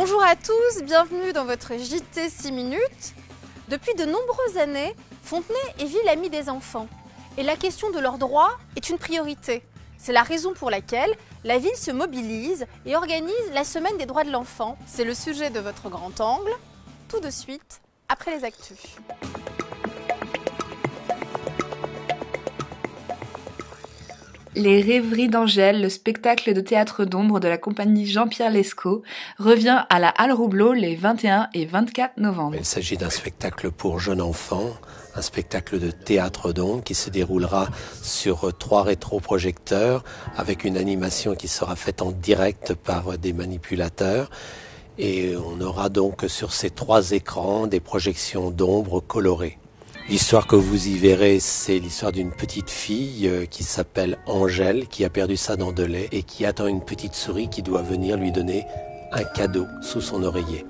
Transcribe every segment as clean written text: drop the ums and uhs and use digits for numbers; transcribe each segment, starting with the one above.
Bonjour à tous, bienvenue dans votre JT 6 minutes. Depuis de nombreuses années, Fontenay est ville amie des enfants. Et la question de leurs droits est une priorité. C'est la raison pour laquelle la ville se mobilise et organise la semaine des droits de l'enfant. C'est le sujet de votre grand angle, tout de suite, après les actus. Les Rêveries d'Angèle, le spectacle de théâtre d'ombre de la compagnie Jean-Pierre Lescaut, revient à la Halle Roublot les 21 et 24 novembre. Il s'agit d'un spectacle pour jeunes enfants, un spectacle de théâtre d'ombre qui se déroulera sur 3 rétroprojecteurs avec une animation qui sera faite en direct par des manipulateurs. Et on aura donc sur ces 3 écrans des projections d'ombre colorées. L'histoire que vous y verrez, c'est l'histoire d'une petite fille qui s'appelle Angèle, qui a perdu sa dent de lait et qui attend une petite souris qui doit venir lui donner un cadeau sous son oreiller.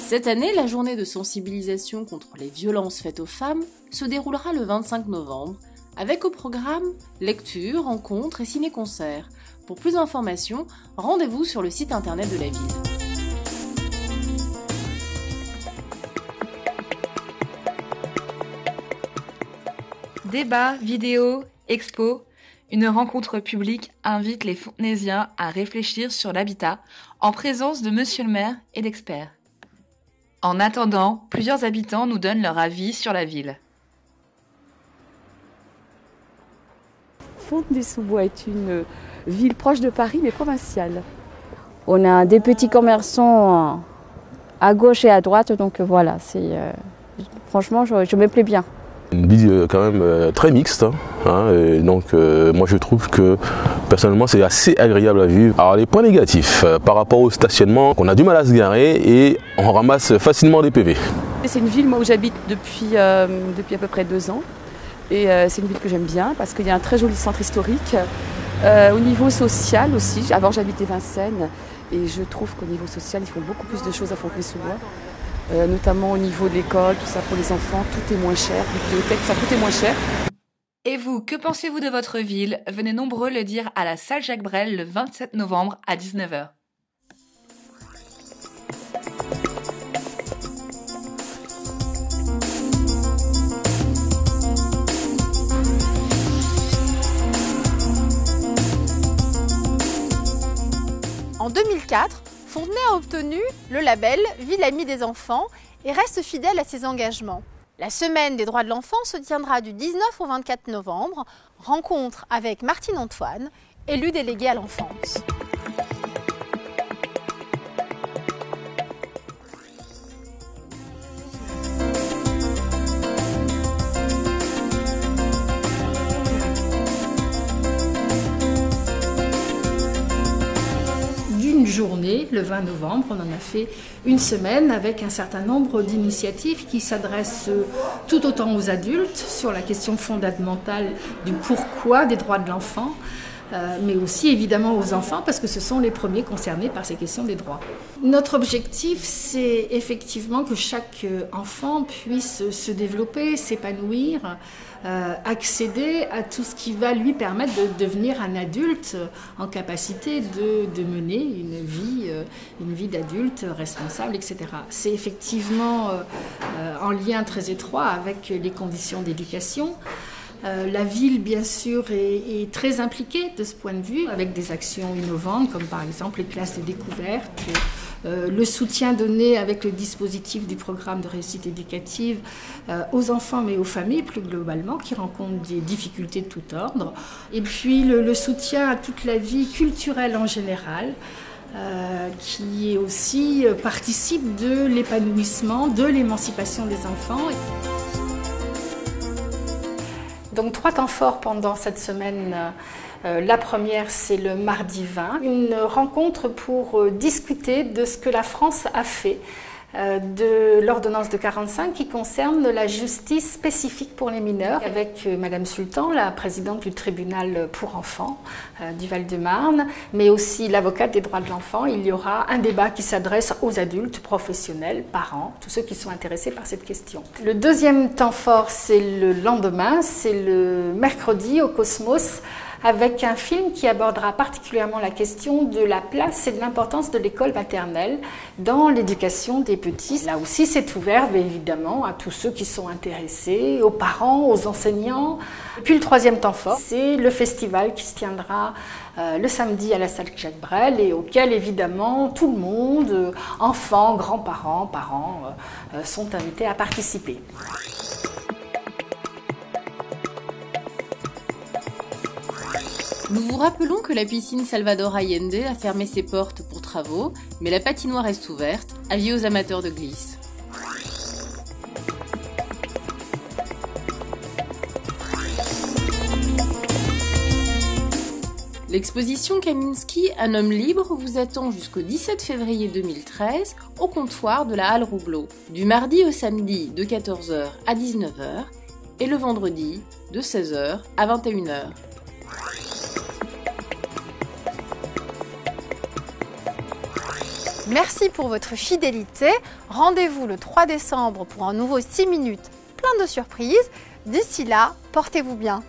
Cette année, la journée de sensibilisation contre les violences faites aux femmes se déroulera le 25 novembre, avec au programme lecture, rencontres et ciné-concerts. Pour plus d'informations, rendez-vous sur le site internet de la ville. Débats, vidéos, expos, une rencontre publique invite les Fontenaisiens à réfléchir sur l'habitat en présence de Monsieur le maire et d'experts. En attendant, plusieurs habitants nous donnent leur avis sur la ville. Fontenay-sous-Bois est une ville proche de Paris mais provinciale. On a des petits commerçants à gauche et à droite, donc voilà, franchement je me plais bien. Une ville quand même très mixte, et donc moi je trouve que personnellement c'est assez agréable à vivre. Alors les points négatifs par rapport au stationnement, on a du mal à se garer et on ramasse facilement des PV. C'est une ville moi, où j'habite depuis à peu près 2 ans et c'est une ville que j'aime bien parce qu'il y a un très joli centre historique. Au niveau social aussi, avant j'habitais Vincennes et je trouve qu'au niveau social ils font beaucoup plus de choses à Fontenay-sous-Bois. Notamment au niveau de l'école, tout ça pour les enfants, tout est moins cher, les bibliothèques, ça coûtait moins cher. Et vous, que pensez-vous de votre ville? Venez nombreux le dire à la salle Jacques Brel le 27 novembre à 19h. En 2004, Fontenay a obtenu le label Ville amie des enfants et reste fidèle à ses engagements. La semaine des droits de l'enfant se tiendra du 19 au 24 novembre, rencontre avec Martine Antoine, élue déléguée à l'enfance. Journée, le 20 novembre, on en a fait une semaine avec un certain nombre d'initiatives qui s'adressent tout autant aux adultes sur la question fondamentale du pourquoi des droits de l'enfant, mais aussi évidemment aux enfants parce que ce sont les premiers concernés par ces questions des droits. Notre objectif, c'est effectivement que chaque enfant puisse se développer, s'épanouir, accéder à tout ce qui va lui permettre de devenir un adulte en capacité de mener une vie d'adulte responsable, etc. C'est effectivement en lien très étroit avec les conditions d'éducation. La ville, bien sûr, est très impliquée de ce point de vue, avec des actions innovantes, comme par exemple les classes de découverte, le soutien donné avec le dispositif du programme de réussite éducative aux enfants, mais aux familles plus globalement, qui rencontrent des difficultés de tout ordre. Et puis le soutien à toute la vie culturelle en général, qui aussi participe de l'épanouissement, de l'émancipation des enfants. Donc 3 temps forts pendant cette semaine. La première, c'est le mardi 20, une rencontre pour discuter de ce que la France a fait de l'ordonnance de 45 qui concerne la justice spécifique pour les mineurs, avec Madame Sultan, la présidente du tribunal pour enfants du Val-de-Marne, mais aussi l'avocate des droits de l'enfant. Il y aura un débat qui s'adresse aux adultes, professionnels, parents, tous ceux qui sont intéressés par cette question. Le deuxième temps fort, c'est le lendemain, c'est le mercredi au Cosmos, avec un film qui abordera particulièrement la question de la place et de l'importance de l'école maternelle dans l'éducation des petits. Là aussi, c'est ouvert évidemment à tous ceux qui sont intéressés, aux parents, aux enseignants. Et puis le troisième temps fort, c'est le festival qui se tiendra le samedi à la salle Jacques Brel et auquel évidemment tout le monde, enfants, grands-parents, parents, sont invités à participer. Nous vous rappelons que la piscine Salvador Allende a fermé ses portes pour travaux, mais la patinoire reste ouverte, avis aux amateurs de glisse. L'exposition Kaminski, un homme libre, vous attend jusqu'au 17 février 2013 au comptoir de la Halle Roubleau, du mardi au samedi de 14h à 19h et le vendredi de 16h à 21h. Merci pour votre fidélité. Rendez-vous le 3 décembre pour un nouveau 6 minutes plein de surprises. D'ici là, portez-vous bien.